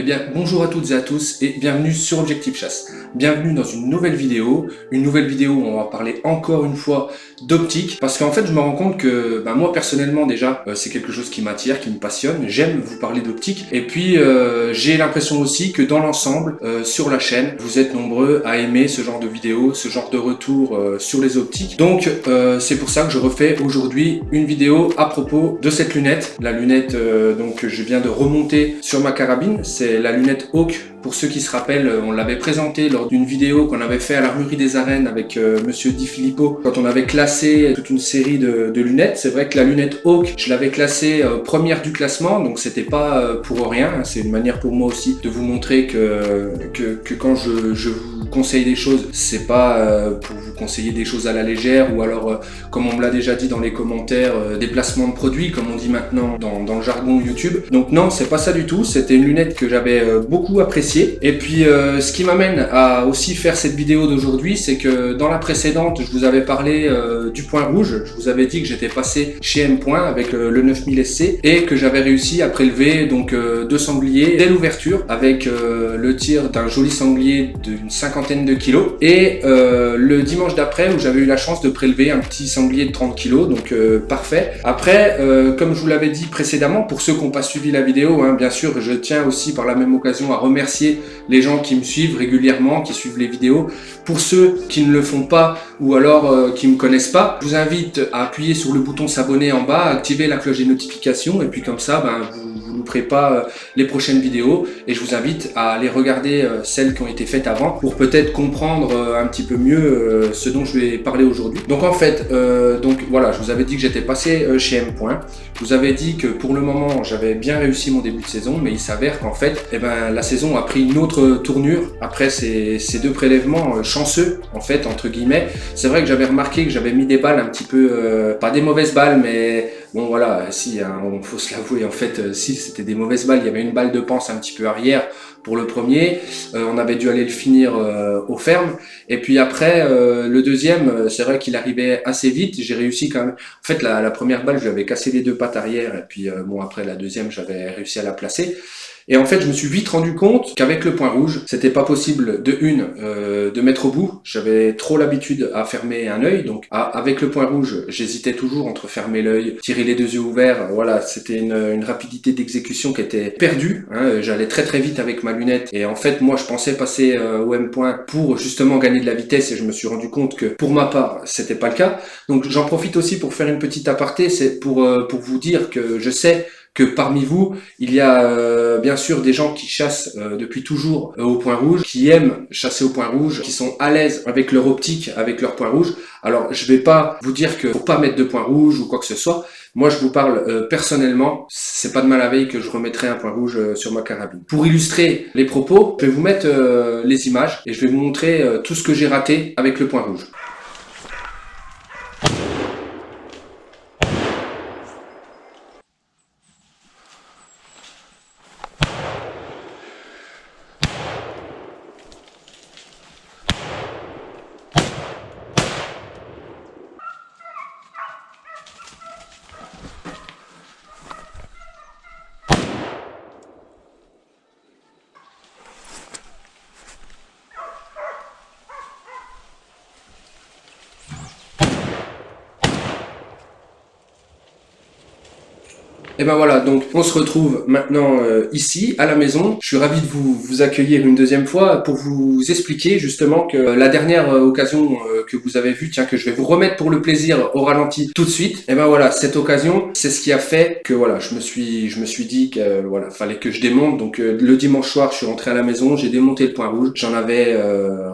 bien, bonjour à toutes et à tous et bienvenue sur Objectif Chasse. Bienvenue dans une nouvelle vidéo où on va parler encore une fois d'optique parce qu'en fait je me rends compte que moi personnellement déjà c'est quelque chose qui m'attire, qui me passionne, j'aime vous parler d'optique et puis j'ai l'impression aussi que dans l'ensemble sur la chaîne vous êtes nombreux à aimer ce genre de vidéos, ce genre de retour sur les optiques. Donc c'est pour ça que je refais aujourd'hui une vidéo à propos de cette lunette. La lunette donc que je viens de remonter sur ma carabine, c'est la lunette Hawk. Pour ceux qui se rappellent, on l'avait présenté lors d'une vidéo qu'on avait fait à l'Armurerie des Arènes avec Monsieur Di Filippo, quand on avait classé toute une série de lunettes. C'est vrai que la lunette Hawk, je l'avais classée première du classement, donc c'était pas pour rien. C'est une manière pour moi aussi de vous montrer que quand je vous conseille des choses, c'est pas pour vous conseiller des choses à la légère ou alors, comme on me l'a déjà dit dans les commentaires, des placements de produits, comme on dit maintenant dans le jargon YouTube. Donc non, c'est pas ça du tout. C'était une lunette que j'avais beaucoup appréciée. Et puis ce qui m'amène à aussi faire cette vidéo d'aujourd'hui, c'est que dans la précédente, je vous avais parlé du point rouge. Je vous avais dit que j'étais passé chez M. avec le 9000 SC et que j'avais réussi à prélever donc 2 sangliers dès l'ouverture avec le tir d'un joli sanglier d'une 50aine de kilos. Et le dimanche d'après où j'avais eu la chance de prélever un petit sanglier de 30 kilos, donc parfait. Après, comme je vous l'avais dit précédemment, pour ceux qui n'ont pas suivi la vidéo, bien sûr, je tiens aussi par la même occasion à remercier les gens qui me suivent régulièrement, qui suivent les vidéos. Pour ceux qui ne le font pas ou alors qui me connaissent pas, je vous invite à appuyer sur le bouton s'abonner en bas, activer la cloche des notifications et puis comme ça, vous ne louperez pas les prochaines vidéos et je vous invite à aller regarder celles qui ont été faites avant pour peut-être comprendre un petit peu mieux ce dont je vais parler aujourd'hui. Donc en fait, donc voilà, je vous avais dit que j'étais passé chez M. Je vous avais dit que pour le moment, j'avais bien réussi mon début de saison, mais il s'avère qu'en fait, la saison a pris une autre tournure après ces 2 prélèvements chanceux, en fait, entre guillemets. C'est vrai que j'avais remarqué que j'avais mis des balles un petit peu, pas des mauvaises balles, mais bon voilà, si, on faut se l'avouer, en fait, si c'était des mauvaises balles, il y avait une balle de panse un petit peu arrière pour le premier, on avait dû aller le finir au ferme, et puis après, le deuxième, c'est vrai qu'il arrivait assez vite, j'ai réussi quand même, en fait la première balle, je lui avais cassé les 2 pattes arrière, et puis bon après la deuxième, j'avais réussi à la placer. Et en fait, je me suis vite rendu compte qu'avec le point rouge, c'était pas possible de mettre au bout. J'avais trop l'habitude à fermer un œil, donc avec le point rouge, j'hésitais toujours entre fermer l'œil, tirer les 2 yeux ouverts. Voilà, c'était une rapidité d'exécution qui était perdue. J'allais très très vite avec ma lunette. Et en fait, moi, je pensais passer au M point pour justement gagner de la vitesse, et je me suis rendu compte que pour ma part, c'était pas le cas. Donc, j'en profite aussi pour faire une petite aparté, c'est pour vous dire que je sais que parmi vous, il y a bien sûr des gens qui chassent depuis toujours au point rouge, qui aiment chasser au point rouge, qui sont à l'aise avec leur optique, avec leur point rouge. Alors, je vais pas vous dire qu'il faut pas mettre de point rouge ou quoi que ce soit. Moi, je vous parle personnellement, c'est pas de mal la veille que je remettrai un point rouge sur ma carabine. Pour illustrer les propos, je vais vous mettre les images et je vais vous montrer tout ce que j'ai raté avec le point rouge. Et ben voilà, donc on se retrouve maintenant ici, à la maison. Je suis ravi de vous accueillir une deuxième fois pour vous expliquer justement que la dernière occasion que vous avez vue, tiens, que je vais vous remettre pour le plaisir au ralenti tout de suite. Et ben voilà, cette occasion, c'est ce qui a fait que voilà, je me suis dit que voilà, fallait que je démonte. Donc le dimanche soir, je suis rentré à la maison, j'ai démonté le point rouge. J'en avais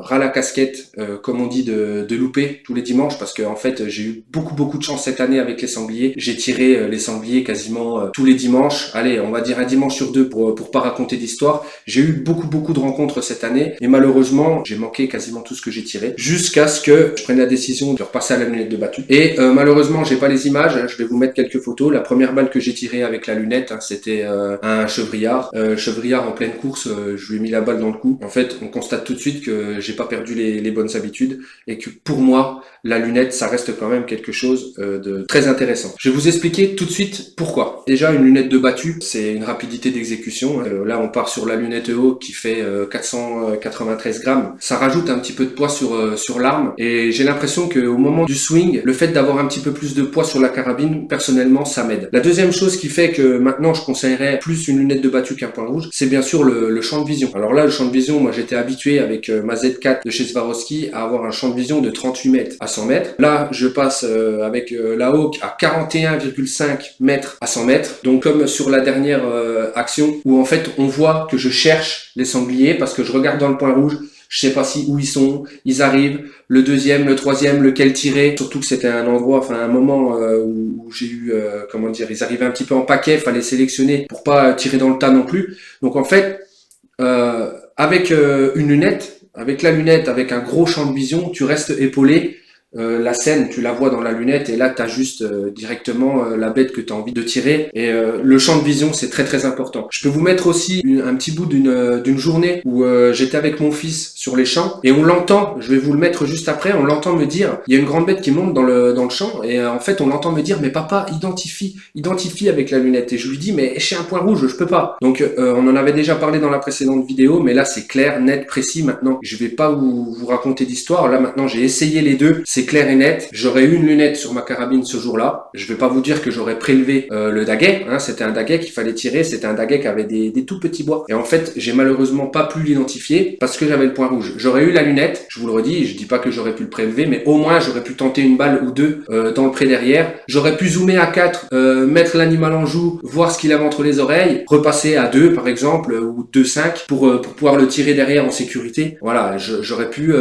ras la casquette, comme on dit, de louper tous les dimanches parce que en fait, j'ai eu beaucoup de chance cette année avec les sangliers. J'ai tiré les sangliers quasiment tous les dimanches, allez, on va dire un dimanche sur 2 pour pas raconter d'histoire. J'ai eu beaucoup de rencontres cette année et malheureusement, j'ai manqué quasiment tout ce que j'ai tiré jusqu'à ce que je prenne la décision de repasser à la lunette de battu. Et malheureusement, j'ai pas les images, je vais vous mettre quelques photos. La première balle que j'ai tirée avec la lunette, c'était un chevrillard. Chevrillard en pleine course, je lui ai mis la balle dans le cou. En fait, on constate tout de suite que j'ai pas perdu les bonnes habitudes et que pour moi, la lunette, ça reste quand même quelque chose de très intéressant. Je vais vous expliquer tout de suite pourquoi. Déjà, une lunette de battu, c'est une rapidité d'exécution. Là, on part sur la lunette EO qui fait 493 grammes. Ça rajoute un petit peu de poids sur l'arme. Et j'ai l'impression qu'au moment du swing, le fait d'avoir un petit peu plus de poids sur la carabine, personnellement, ça m'aide. La deuxième chose qui fait que maintenant, je conseillerais plus une lunette de battu qu'un point rouge, c'est bien sûr le champ de vision. Alors là, le champ de vision, moi, j'étais habitué avec ma Z4 de chez Swarovski à avoir un champ de vision de 38 mètres à 100 mètres. Là, je passe avec la Hawk à 41,5 mètres à 100 mètres. Donc, comme sur la dernière action, où en fait, on voit que je cherche les sangliers parce que je regarde dans le point rouge. Je sais pas où ils sont, ils arrivent, le deuxième, le troisième, lequel tirer. Surtout que c'était un endroit, enfin un moment où j'ai eu, comment dire, ils arrivaient un petit peu en paquet, fallait sélectionner pour pas tirer dans le tas non plus. Donc en fait, avec une lunette, avec la lunette, avec un gros champ de vision, tu restes épaulé. La scène, tu la vois dans la lunette et là, tu as juste directement la bête que tu as envie de tirer. Et le champ de vision, c'est très très important. Je peux vous mettre aussi un petit bout d'une journée où j'étais avec mon fils sur les champs et on l'entend, je vais vous le mettre juste après, on l'entend me dire, il y a une grande bête qui monte dans le champ et en fait, on l'entend me dire, mais papa, identifie avec la lunette. Et je lui dis, mais j'ai un point rouge, je peux pas. Donc, on en avait déjà parlé dans la précédente vidéo, mais là, c'est clair, net, précis maintenant. Je vais pas vous raconter d'histoire. Là, maintenant, j'ai essayé les deux. C'est clair et net. J'aurais eu une lunette sur ma carabine ce jour-là. Je vais pas vous dire que j'aurais prélevé le daguet. Hein, c'était un daguet qu'il fallait tirer. C'était un daguet qui avait des tout petits bois. Et en fait, j'ai malheureusement pas pu l'identifier parce que j'avais le point rouge. J'aurais eu la lunette. Je vous le redis. Je dis pas que j'aurais pu le prélever, mais au moins j'aurais pu tenter une balle ou deux dans le pré derrière. J'aurais pu zoomer à 4, mettre l'animal en joue, voir ce qu'il avait entre les oreilles, repasser à 2 par exemple ou 2,5 pour pouvoir le tirer derrière en sécurité. Voilà, j'aurais pu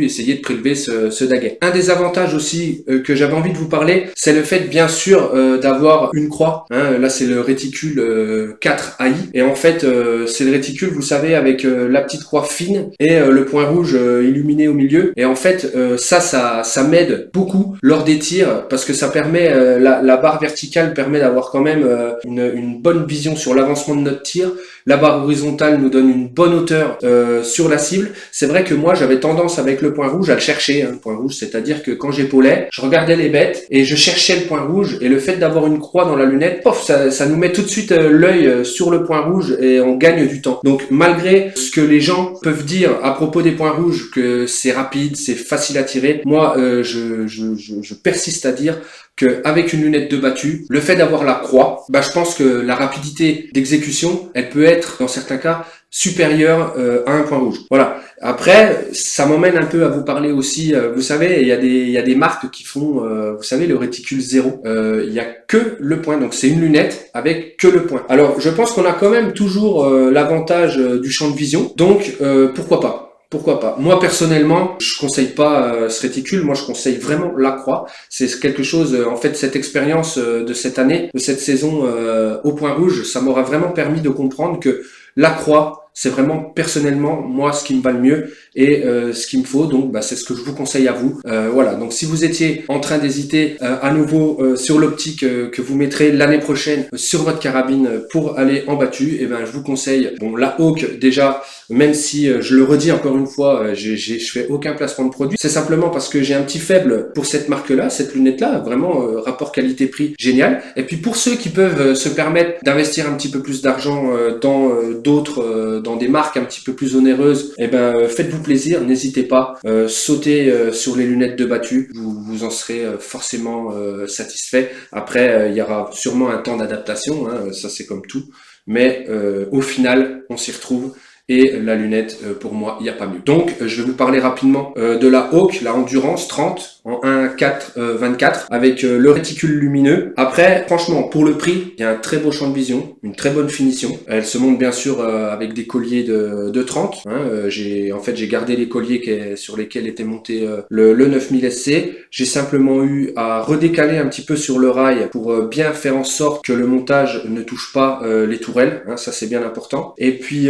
essayer de prélever ce daguet. Un des avantages aussi que j'avais envie de vous parler, c'est le fait bien sûr d'avoir une croix. Hein, là c'est le réticule 4 AI et en fait c'est le réticule, vous savez, avec la petite croix fine et le point rouge illuminé au milieu. Et en fait ça m'aide beaucoup lors des tirs parce que ça permet la barre verticale permet d'avoir quand même une bonne vision sur l'avancement de notre tir. La barre horizontale nous donne une bonne hauteur sur la cible. C'est vrai que moi, j'avais tendance avec le point rouge à le chercher, hein, le point rouge, c'est-à-dire que quand j'épaulais, je regardais les bêtes et je cherchais le point rouge. Et le fait d'avoir une croix dans la lunette, pof, ça nous met tout de suite l'œil sur le point rouge et on gagne du temps. Donc, malgré ce que les gens peuvent dire à propos des points rouges, que c'est rapide, c'est facile à tirer, moi, je persiste à dire qu'avec une lunette de battu, le fait d'avoir la croix, je pense que la rapidité d'exécution, elle peut être, dans certains cas, supérieure à un point rouge. Voilà. Après, ça m'emmène un peu à vous parler aussi, vous savez, il y a des marques qui font, vous savez, le réticule 0. Il y a que le point, donc c'est une lunette avec que le point. Alors, je pense qu'on a quand même toujours l'avantage du champ de vision, donc pourquoi pas ? Pourquoi pas? Moi personnellement, je conseille pas ce réticule. Moi, je conseille vraiment la croix. C'est quelque chose. En fait, cette expérience de cette année, de cette saison au point rouge, ça m'aura vraiment permis de comprendre que la croix, c'est vraiment personnellement moi ce qui me va le mieux et ce qu'il me faut. Donc, c'est ce que je vous conseille à vous. Voilà. Donc, si vous étiez en train d'hésiter à nouveau sur l'optique que vous mettrez l'année prochaine sur votre carabine pour aller en battu, et je vous conseille. Bon, la Hawk déjà. Même si je le redis encore une fois, je fais aucun placement de produit. C'est simplement parce que j'ai un petit faible pour cette marque-là, cette lunette-là, vraiment rapport qualité-prix génial. Et puis pour ceux qui peuvent se permettre d'investir un petit peu plus d'argent dans d'autres, dans des marques un petit peu plus onéreuses, faites-vous plaisir, n'hésitez pas, sautez sur les lunettes de battu, vous en serez forcément satisfait. Après, il y aura sûrement un temps d'adaptation, hein, ça c'est comme tout, mais au final, on s'y retrouve. Et la lunette, pour moi, il n'y a pas mieux. Donc, je vais vous parler rapidement de la Hawk, la Endurance 30 en 1.4/24 avec le réticule lumineux. Après, franchement, pour le prix, il y a un très beau champ de vision, une très bonne finition. Elle se monte bien sûr avec des colliers de 30. Hein. J'ai gardé les colliers sur lesquels était monté le 9000 SC. J'ai simplement eu à redécaler un petit peu sur le rail pour bien faire en sorte que le montage ne touche pas les tourelles. Hein, ça, c'est bien important. Et puis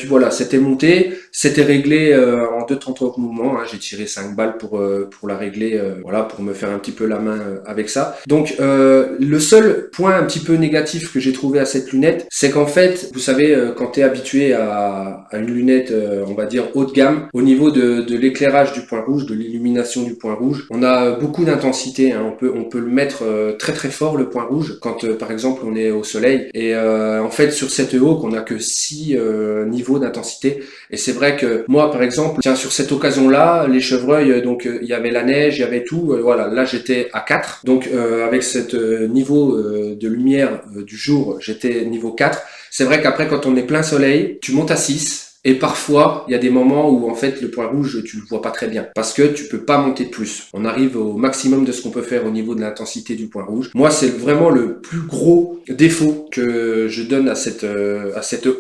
voilà. voilà, c'était monté, c'était réglé en 2,33 mouvements, hein. J'ai tiré 5 balles pour la régler, voilà, pour me faire un petit peu la main avec ça. Donc le seul point un petit peu négatif que j'ai trouvé à cette lunette, c'est qu'en fait, vous savez, quand tu es habitué à une lunette, on va dire haut de gamme, au niveau de l'éclairage du point rouge, de l'illumination du point rouge, on a beaucoup d'intensité, hein. On peut le mettre très très fort, le point rouge, quand par exemple on est au soleil. Et en fait, sur cette hawk, on n'a que 6 niveaux d'intensité. Et c'est vrai que moi, par exemple, tiens, sur cette occasion-là, les chevreuils, donc il y avait la neige, il y avait tout. Voilà, là j'étais à 4. Donc avec cette niveau de lumière du jour, j'étais niveau 4. C'est vrai qu'après, quand on est plein soleil, tu montes à 6. Et parfois, il y a des moments où en fait le point rouge, tu le vois pas très bien parce que tu peux pas monter de plus. On arrive au maximum de ce qu'on peut faire au niveau de l'intensité du point rouge. Moi, c'est vraiment le plus gros défaut que je donne à cette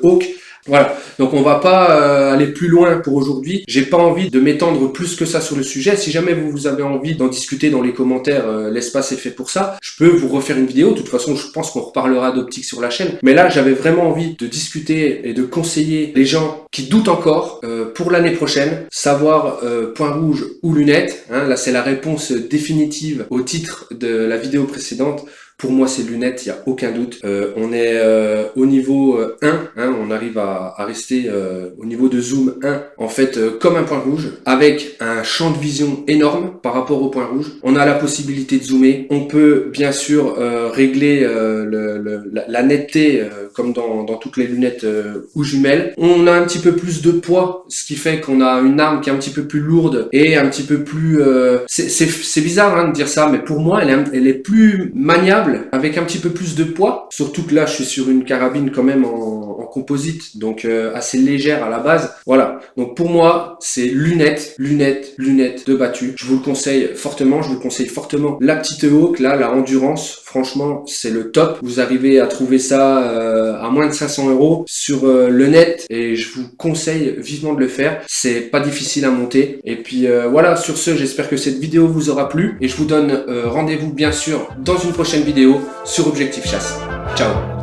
hawk. Voilà, donc on va pas aller plus loin pour aujourd'hui. J'ai pas envie de m'étendre plus que ça sur le sujet. Si jamais vous avez envie d'en discuter dans les commentaires, l'espace est fait pour ça. Je peux vous refaire une vidéo. De toute façon, je pense qu'on reparlera d'optique sur la chaîne. Mais là, j'avais vraiment envie de discuter et de conseiller les gens qui doutent encore pour l'année prochaine, savoir point rouge ou lunettes. Hein, là, c'est la réponse définitive au titre de la vidéo précédente. Pour moi, c'est lunettes, il n'y a aucun doute. On est au niveau 1, hein, on arrive à rester au niveau de zoom 1, en fait, comme un point rouge, avec un champ de vision énorme par rapport au point rouge. On a la possibilité de zoomer. On peut bien sûr régler la netteté, comme dans toutes les lunettes ou jumelles. On a un petit peu plus de poids, ce qui fait qu'on a une arme qui est un petit peu plus lourde et un petit peu plus... c'est bizarre hein, de dire ça, mais pour moi, elle est plus maniable avec un petit peu plus de poids, surtout que là je suis sur une carabine quand même en composite, donc assez légère à la base. Voilà, donc pour moi c'est lunettes de battu. Je vous le conseille fortement, la petite hawk là, la endurance, franchement c'est le top. Vous arrivez à trouver ça à moins de 500 € sur le net et je vous conseille vivement de le faire. C'est pas difficile à monter. Et puis voilà, sur ce, j'espère que cette vidéo vous aura plu et je vous donne rendez-vous bien sûr dans une prochaine vidéo sur Objectif Chasse. Ciao.